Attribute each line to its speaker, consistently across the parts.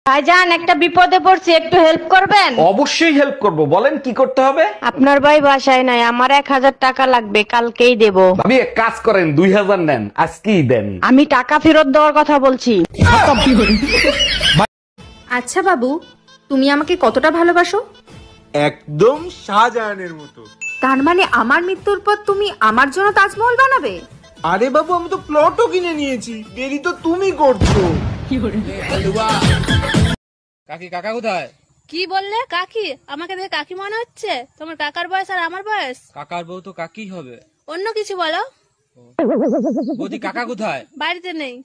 Speaker 1: ভাইজান একটা বিপদে পড়ছি, একটু হেল্প করবেন?
Speaker 2: অবশ্যই হেল্প করব, বলেন কি করতে হবে।
Speaker 1: আপনার ভাই বাসায় নাই, আমার 1000 টাকা লাগবে, কালকেই দেব।
Speaker 2: ভাবি এক কাজ করেন, 2000 নেন, আজকেই দেন।
Speaker 1: আমি টাকা ফেরত দেওয়ার কথা বলছি।
Speaker 3: আচ্ছা বাবু, তুমি আমাকে কতটা ভালোবাসো?
Speaker 4: একদম শাহজাহানের মতো।
Speaker 3: তার মানে আমার মৃত্যুর পর তুমি আমার জন্য তাজমহল বানাবে?
Speaker 4: আরে বাবু, আমি তো প্লটও কিনে নিয়েছি, দেরি তো তুমি করছো।
Speaker 5: কাকি কাকা কোথায়?
Speaker 6: কি বললে? কাকি? আমাকে দেখে কাকি মনে হচ্ছে? তোমার কাকার বয়স আর আমার বয়স।
Speaker 5: কাকার বউ তো কাকি হবে।
Speaker 6: অন্য কিছু বলো।
Speaker 5: বৌদি কাকা কোথায়?
Speaker 6: বাড়িতে নেই।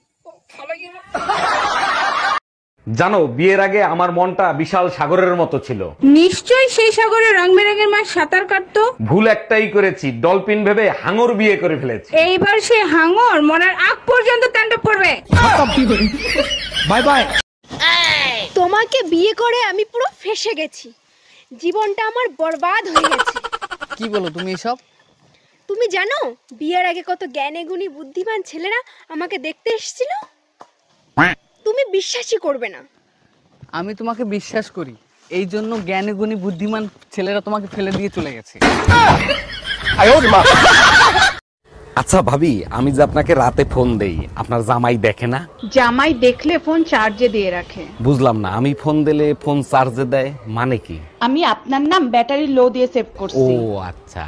Speaker 2: জানো, বিয়ের আগে আমার মনটা বিশাল সাগরের মতো ছিল।
Speaker 7: নিশ্চয়ই সেই সাগরে রং বেরঙের মাছ সাঁতার কাটতো।
Speaker 2: ভুল একটাই করেছি, ডলফিন ভেবে হাঙর বিয়ে করে ফেলেছি।
Speaker 7: এইবার সে হাঙর মরার আগ পর্যন্ত তাণ্ডব করবে।
Speaker 5: Bye bye.
Speaker 8: তোমাকে বিয়ে করে আমি পুরো ফেঁসে গেছি, জীবনটা আমার বরবাদ হয়ে গেছে।
Speaker 5: কি বলো তুমি এসব?
Speaker 8: তুমি জানো বিয়ের আগে কত জ্ঞানী গুণী বুদ্ধিমান ছেলেরা আমাকে দেখতে এসেছিল? তুমি বিশ্বাসই করবে না।
Speaker 5: আমি তোমাকে বিশ্বাস করি, এই জন্য জ্ঞানী গুণী বুদ্ধিমান ছেলেরা তোমাকে ফেলে দিয়ে চলে গেছে।
Speaker 2: আচ্ছা ভাবি, আমি যে আপনাকে রাতে ফোন দেই, আপনার জামাই দেখে না?
Speaker 7: জামাই দেখলে ফোন চার্জে দিয়ে রাখে।
Speaker 2: বুঝলাম না, আমি ফোন দিলে ফোন চার্জে দেয় মানে কি?
Speaker 7: আমি আপনার নাম ব্যাটারি লো দিয়ে সেভ
Speaker 2: ও
Speaker 7: করছি।
Speaker 2: আচ্ছা।